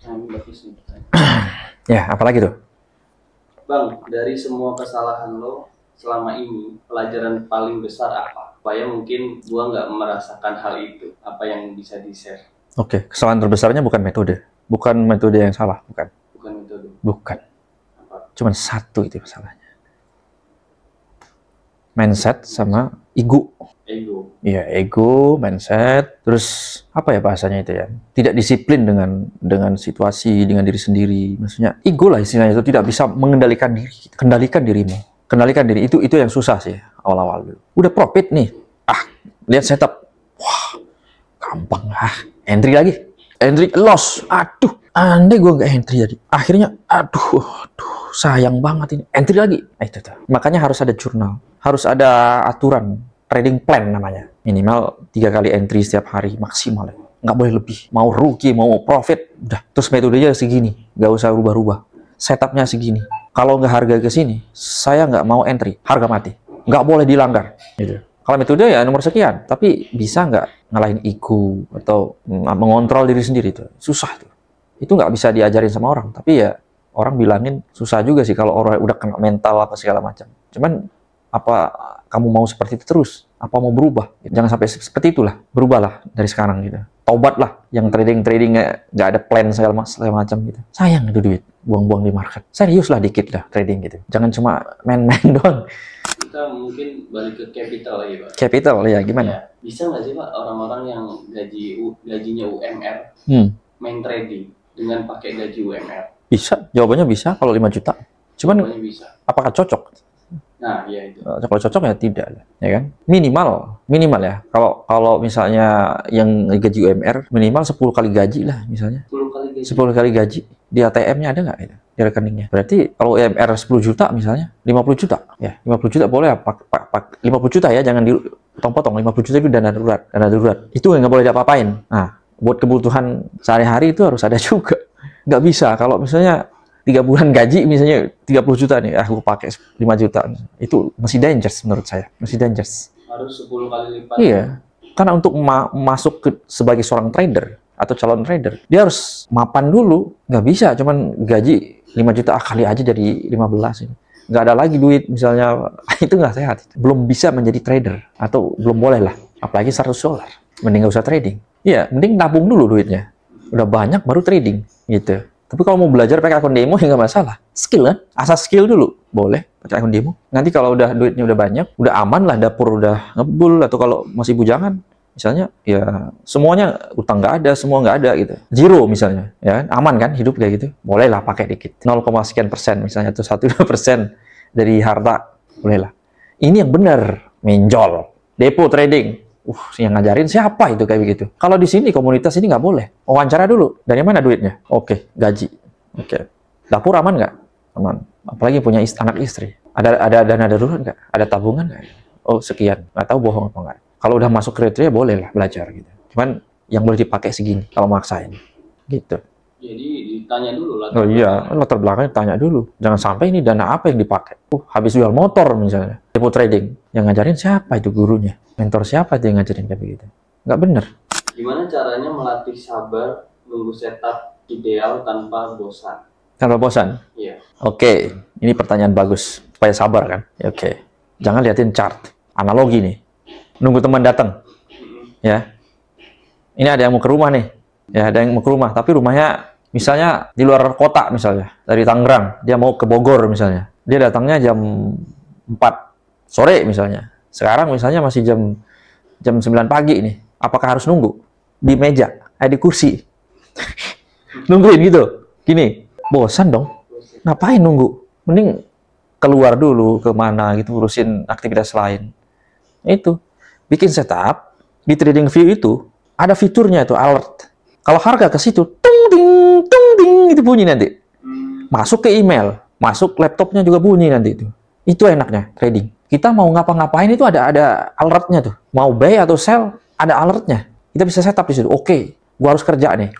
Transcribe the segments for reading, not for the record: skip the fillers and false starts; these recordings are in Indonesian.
Nah, ini bagus nih. Ya, apalagi tuh? Bang, dari semua kesalahan lo selama ini, pelajaran paling besar apa? Supaya mungkin gua nggak merasakan hal itu. Apa yang bisa di-share? Oke, kesalahan terbesarnya bukan metode. Bukan metode yang salah, bukan. Bukan itu dulu. Bukan. Apa? Cuman satu itu masalahnya. Mindset sama ego. Ego. Iya, ego, mindset, terus apa ya bahasanya itu ya? Tidak disiplin dengan situasi, dengan diri sendiri. Maksudnya ego lah istilahnya itu tidak bisa mengendalikan diri. Kendalikan dirimu. Kendalikan diri itu yang susah sih awal-awal dulu. Udah profit nih. Lihat setup. Wah, gampang entry lagi. Entry loss. Aduh, andai gue nggak entry tadi. Akhirnya aduh, sayang banget ini. Entry lagi. Itu tuh. Makanya harus ada jurnal. Harus ada aturan. Trading plan namanya. Minimal 3 kali entry setiap hari maksimal. Nggak boleh lebih. Mau rugi, mau profit, udah. Terus metodenya segini. Nggak usah rubah-rubah. Setupnya segini. Kalau nggak harga ke sini, saya nggak mau entry. Harga mati. Nggak boleh dilanggar. Gitu. Kalau metode ya nomor sekian. Tapi bisa nggak ngalahin ego atau mengontrol diri sendiri tuh. Susah tuh. Itu nggak bisa diajarin sama orang. Tapi ya orang bilangin susah juga sih kalau orang udah kena mental apa segala macam. Cuman apa kamu mau seperti itu terus? Apa mau berubah? Jangan sampai seperti itulah. Berubahlah dari sekarang gitu. Taubatlah yang trading nggak ada plan segala macam gitu. Sayang itu duit. Buang-buang di market. Serius lah dikit lah trading gitu. Jangan cuma main-main doang. Kita mungkin balik ke capital lagi, Pak. Capital ya gimana? Ya, bisa nggak sih, Pak, orang-orang yang gajinya UMR main trading dengan pakai gaji UMR? Bisa. Jawabannya bisa kalau 5 juta. Cuman Jawabannya bisa. apakah cocok? Nah, iya itu. Kalau cocok ya tidak, ya kan? Minimal ya. Kalau misalnya yang gaji UMR minimal 10 kali gaji lah misalnya. 10 kali gaji. 10 kali gaji di ATM-nya ada nggak itu? Di rekeningnya. Berarti kalau UMR 10 juta misalnya, 50 juta. Ya, 50 juta boleh 50 juta ya, jangan dipotong-potong. 50 juta itu dana darurat. Dana darurat. Itu nggak boleh diapa-apain. Nah, buat kebutuhan sehari-hari itu harus ada juga. Nggak bisa. Kalau misalnya 3 bulan gaji misalnya 30 juta nih, aku pakai 5 juta. Itu masih dangerous menurut saya. Masih dangerous. Harus 10 kali lipat. Iya. Karena untuk masuk sebagai seorang trader atau calon trader, dia harus mapan dulu. Nggak bisa cuman gaji 5 juta kali aja jadi 15 ini. Nggak ada lagi duit misalnya. Itu nggak sehat. Belum bisa menjadi trader. Atau belum boleh lah. Apalagi 100 dolar. Mending nggak usah trading. Iya, mending nabung dulu duitnya. Udah banyak baru trading gitu. Tapi kalau mau belajar pakai akun demo ya nggak masalah. Skill kan? Asas skill dulu. Boleh pakai akun demo. Nanti kalau udah duitnya udah banyak, udah aman lah, dapur udah ngebul, atau kalau masih bujangan, misalnya ya semuanya utang nggak ada, semua nggak ada gitu. Zero misalnya, ya kan? Aman kan hidup kayak gitu? Boleh lah pakai dikit. 0, sekian persen misalnya, atau 1-2% dari harta. Boleh lah. Ini yang benar. Menjol. Depo trading. Yang ngajarin siapa itu kayak begitu? Kalau di sini komunitas ini nggak boleh. Wawancara dulu. Dari mana duitnya? Oke, gaji. Oke. Dapur aman nggak? Aman. Apalagi punya anak istri. Ada dana darurat nggak? Ada tabungan nggak? Oh sekian. Nggak tahu bohong apa nggak. Kalau udah masuk kriteria boleh lah belajar gitu. Cuman yang boleh dipakai segini kalau maksain. Gitu. Jadi ditanya dulu lah. Oh iya, latar belakangnya tanya dulu. Jangan sampai ini dana apa yang dipakai. Habis jual motor misalnya. Demo trading. Yang ngajarin siapa itu gurunya? Mentor siapa itu yang ngajarin kayak begitu? Nggak bener. Gimana caranya melatih sabar nunggu setup ideal tanpa bosan? Tanpa bosan? Iya. Oke, ini pertanyaan bagus. Supaya sabar kan? Oke. Jangan liatin chart. Analogi nih. Nunggu teman datang. Ya. Ini ada yang mau ke rumah nih. Ya, ada yang mau ke rumah. Tapi rumahnya misalnya di luar kota misalnya. Dari Tangerang. Dia mau ke Bogor misalnya. Dia datangnya jam 4 sore misalnya. Sekarang misalnya masih jam 9 pagi nih. Apakah harus nunggu? Di meja? Di kursi? Nungguin gitu? Gini. Bosan dong. Ngapain nunggu? Mending keluar dulu kemana gitu. Urusin aktivitas lain. Itu. Bikin setup. Di TradingView itu ada fiturnya itu alert. Kalau harga ke situ, tung ding, itu bunyi nanti. Masuk ke email. Masuk laptopnya juga bunyi nanti itu. Itu enaknya trading. Kita mau ngapa-ngapain itu ada alertnya tuh. Mau buy atau sell, ada alertnya. Kita bisa setup di situ. Oke, gua harus kerja nih.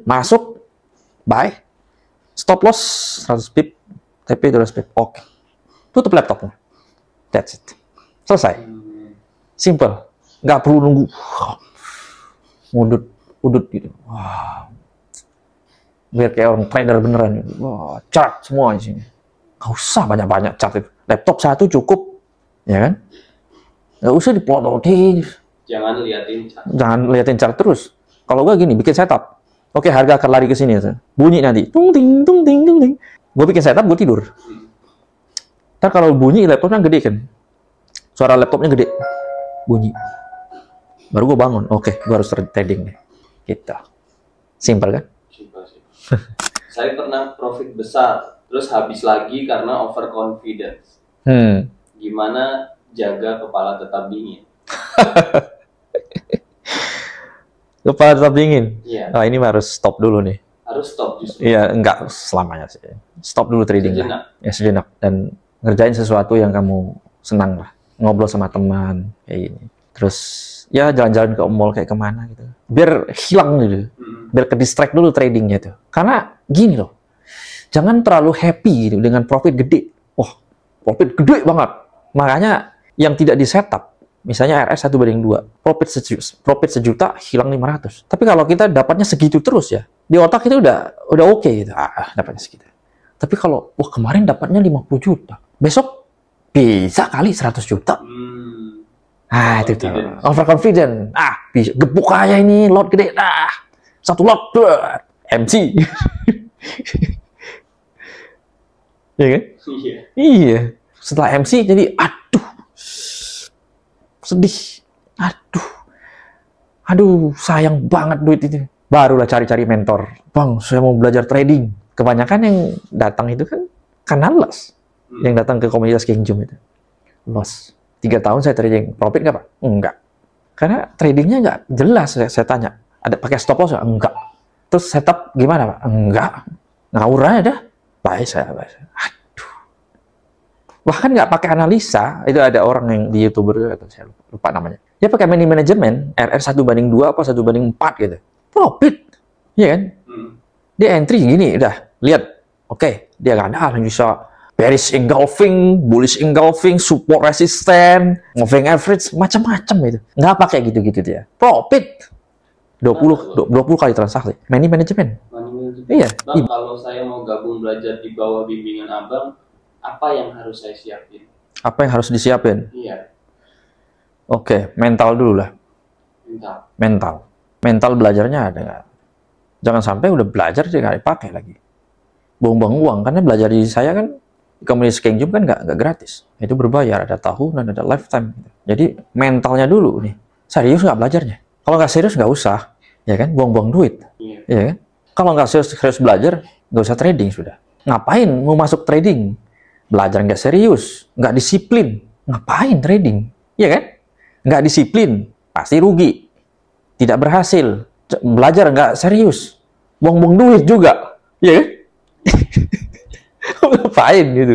Masuk, buy, stop loss 100 pip, TP 200 pip. Oke. Tutup laptopnya. That's it. Selesai. Simple. Nggak perlu nunggu. Udut gitu. Wow. biar kayak orang trader beneran. Wah, chart semua di sini. Nggak usah banyak-banyak chart itu. Laptop satu cukup, ya kan? Nggak usah diplototin. Jangan liatin chart. Jangan liatin chart terus. Kalau gua gini, bikin setup. Oke, harga akan lari ke sini. Bunyi nanti. Tung ting tung ting tung ting. Gua bikin setup, gua tidur. Ntar kalau bunyi laptopnya gede kan. Suara laptopnya gede. Bunyi. Baru gua bangun. Oke, gua harus trading nih. Gitu. Simpel kan? Simpel sih. Saya pernah profit besar, terus habis lagi karena overconfidence. Gimana jaga kepala tetap dingin? Kepala tetap dingin. Iya. Oh, ini harus stop dulu nih. Harus stop justru. Iya, enggak selamanya sih. Stop dulu trading. Sejenak. Ya, sejenak. Dan ngerjain sesuatu yang kamu senang lah. Ngobrol sama teman, kayak gini. Terus, ya jalan-jalan ke mall kayak kemana gitu. Biar hilang gitu. Biar ke distract dulu tradingnya tuh. Karena gini loh. Jangan terlalu happy gitu, dengan profit gede. Wah, profit gede banget. Makanya yang tidak di setup, misalnya RS 1/2, profit sejuta, hilang 500. Tapi kalau kita dapatnya segitu terus ya, di otak kita udah oke gitu. Dapatnya segitu. Tapi kalau, wah kemarin dapatnya 50 juta, besok bisa kali 100 juta. Itu tuh. Overconfident. Bisa. Gebuk aja ini, lot gede. Satu lot, MC. Iya kan? Iya. Iya. Setelah MC jadi, aduh. Sedih. Aduh, sayang banget duit itu. Barulah cari-cari mentor. Bang, saya mau belajar trading. Kebanyakan yang datang itu kan los. Yang datang ke komunitas King Jum itu. Los. 3 tahun saya trading. Profit nggak, Pak? Enggak. Karena tradingnya nggak jelas, saya tanya. Ada pakai stop loss? Enggak. Terus setup gimana, Pak? Enggak. Ngawur aja. Baik saya. Aduh. Bahkan nggak pakai analisa. Itu ada orang yang di YouTuber, atau saya lupa namanya. Dia pakai money management, RR 1/2 apa 1/4 gitu. Profit. Iya kan? Dia entry gini, udah. Lihat. Oke, dia nggak ada bisa bearish engulfing, bullish engulfing, support resistant, moving average, macam-macam itu. Nggak pakai gitu-gitu dia. Profit. 20 kali transaksi. Money management. Iya. Bang, kalau saya mau gabung belajar di bawah bimbingan Abang, apa yang harus saya siapin? Apa yang harus disiapin? Iya. Oke, mental dulu lah. Mental belajarnya ada nggak? Jangan sampai udah belajar dia nggak dipakai lagi. Buang-buang uang, karena belajar di saya kan, di komunitas King Jum kan nggak gratis. Itu berbayar, ada tahunan, ada lifetime. Jadi mentalnya dulu nih. Serius nggak belajarnya? Kalau nggak serius nggak usah, ya kan? Buang-buang duit, ya kan? Kalau nggak serius belajar, nggak usah trading sudah. Ngapain mau masuk trading? Belajar nggak serius, nggak disiplin, ngapain trading? Ya kan? Nggak disiplin, pasti rugi, tidak berhasil. Belajar nggak serius, buang-buang duit juga, ya kan? Ngapain gitu?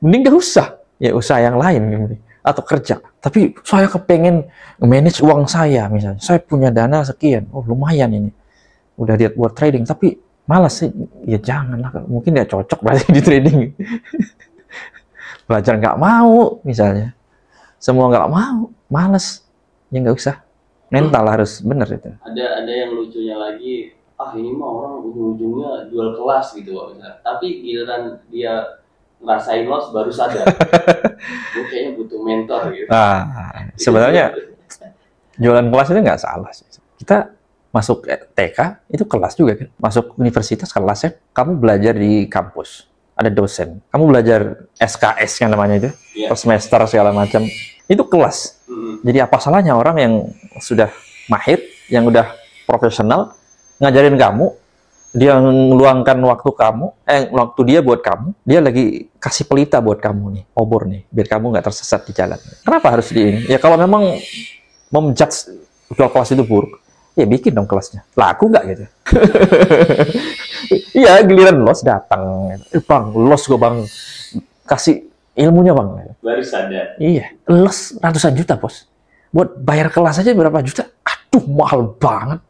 Mending nggak usah, ya usaha yang lain atau kerja. Tapi saya kepengen manage uang saya misalnya, saya punya dana sekian, oh lumayan ini, udah dia buat trading, tapi malas sih, ya janganlah, mungkin dia cocok berarti di trading. Belajar nggak mau misalnya, semua nggak mau, malas, ya nggak usah. Mental harus bener itu. Ada yang lucunya lagi, ini mah orang ujung-ujungnya jual kelas gitu Pak. Tapi giliran dia ngerasain loss baru sadar. Gue kayaknya butuh mentor gitu. Sebenarnya jualan kelas itu nggak salah sih. Kita masuk TK itu kelas juga kan. Masuk universitas kelasnya, kamu belajar di kampus. Ada dosen. Kamu belajar SKS kan namanya itu. Per semester segala macam. Itu kelas. Jadi apa salahnya orang yang sudah mahir, yang udah profesional, ngajarin kamu, dia ngeluangkan waktu dia buat kamu, dia lagi kasih pelita buat kamu nih, obor nih, biar kamu nggak tersesat di jalan. Kenapa harus di ini? Ya kalau memang mau menjudge jual kelas itu buruk, ya bikin dong kelasnya. Laku nggak gitu? Iya, giliran los datang. Bang, los gue bang, kasih ilmunya bang. Baru sadar. Iya, los ratusan juta bos. Buat bayar kelas aja berapa juta? Aduh, mahal banget.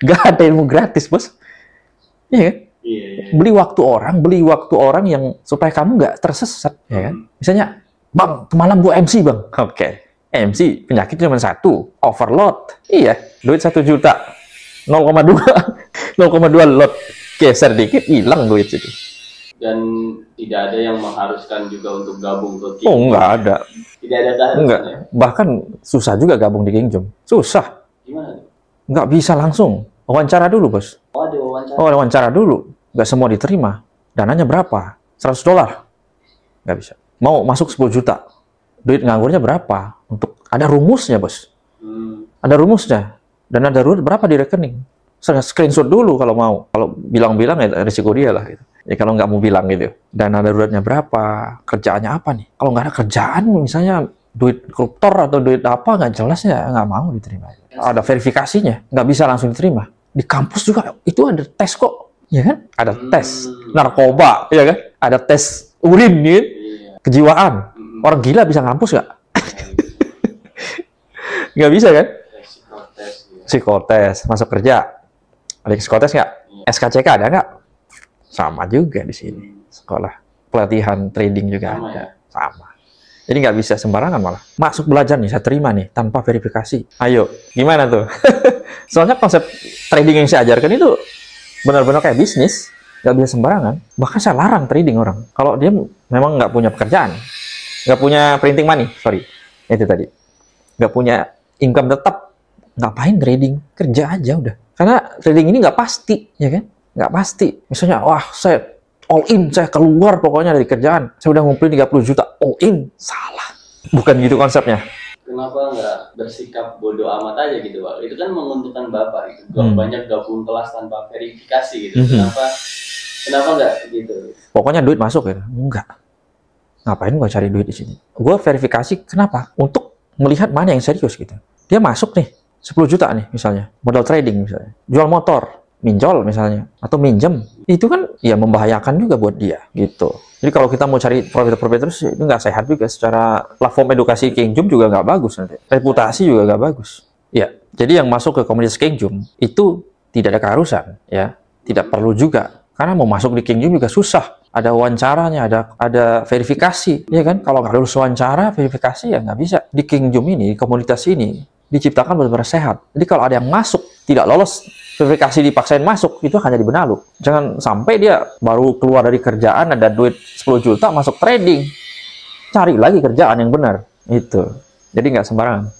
Gak ada ilmu gratis bos. Iya kan? Iya. Beli waktu orang yang supaya kamu nggak tersesat, ya kan? Misalnya, bang, semalam gua MC bang. Oke. MC, penyakit cuma satu, overload. Iya, duit 1 juta. 0,2 0,2 lot geser dikit hilang duit itu. Dan tidak ada yang mengharuskan juga untuk gabung ke Oh, nggak ada. Tidak ada keharusannya. Enggak. Bahkan susah juga gabung di Kingdom. Susah. Gimana? Nggak bisa langsung. Wawancara dulu, Bos. Oh, ada wawancara. Oh, wawancara dulu. Nggak semua diterima. Dananya berapa? $100. Nggak bisa. Mau masuk 10 juta. Duit nganggurnya berapa? Untuk ada rumusnya, Bos. Ada rumusnya. Dan ada berapa di rekening. Screenshot dulu kalau mau. Kalau bilang-bilang ya risiko dia lah. Gitu. Ya kalau nggak mau bilang gitu. Dana daruratnya berapa? Kerjaannya apa nih? Kalau nggak ada kerjaan, misalnya duit koruptor atau duit apa, nggak jelas ya nggak mau diterima. Ada verifikasinya. Nggak bisa langsung diterima. Di kampus juga itu ada tes kok. Ya kan? Ada tes narkoba. Ya kan? Ada tes urin gitu. Kejiwaan. Orang gila bisa ngampus nggak? Nggak bisa kan? Psikotes. Masuk kerja. Ada psikotes nggak? SKCK ada nggak? Sama juga di sini. Sekolah pelatihan trading juga Sama, ada. ya? Sama. Jadi nggak bisa sembarangan malah. Masuk belajar nih, saya terima nih tanpa verifikasi. Ayo, gimana tuh? Soalnya konsep trading yang saya ajarkan itu benar-benar kayak bisnis. Nggak bisa sembarangan. Bahkan saya larang trading orang. Kalau dia memang nggak punya pekerjaan, nggak punya printing money, sorry. Itu tadi. Nggak punya income tetap, ngapain trading? Kerja aja udah. Karena trading ini nggak pasti, ya kan? Nggak pasti. Misalnya, wah saya all in, saya keluar pokoknya dari kerjaan. Saya udah ngumpulin 30 juta, all in. Salah. Bukan gitu konsepnya. Kenapa nggak bersikap bodoh amat aja gitu, Pak? Itu kan menguntungkan Bapak gitu. Banyak gabung kelas tanpa verifikasi gitu. Kenapa nggak gitu? Pokoknya duit masuk ya. Enggak. Ngapain gua cari duit di sini? Gua verifikasi kenapa? Untuk melihat mana yang serius gitu. Dia masuk nih 10 juta nih misalnya, modal trading misalnya. Jual motor, minjol misalnya, atau minjem. Itu kan ya membahayakan juga buat dia gitu. Jadi kalau kita mau cari profit terus, itu nggak sehat juga. Secara platform edukasi Kingdom juga nggak bagus nanti. Reputasi juga nggak bagus. Ya, jadi yang masuk ke komunitas Kingdom itu tidak ada keharusan, ya. Tidak perlu juga. Karena mau masuk di Kingdom juga susah. Ada wawancaranya, ada verifikasi, ya kan? Kalau nggak lulus wawancara, verifikasi ya nggak bisa. Di Kingdom ini, di komunitas ini, diciptakan benar-benar sehat. Jadi kalau ada yang masuk, tidak lolos, verifikasi dipaksain masuk, itu hanya di benalu. Jangan sampai dia baru keluar dari kerjaan, ada duit 10 juta, masuk trading. Cari lagi kerjaan yang benar. Itu. Jadi nggak sembarangan.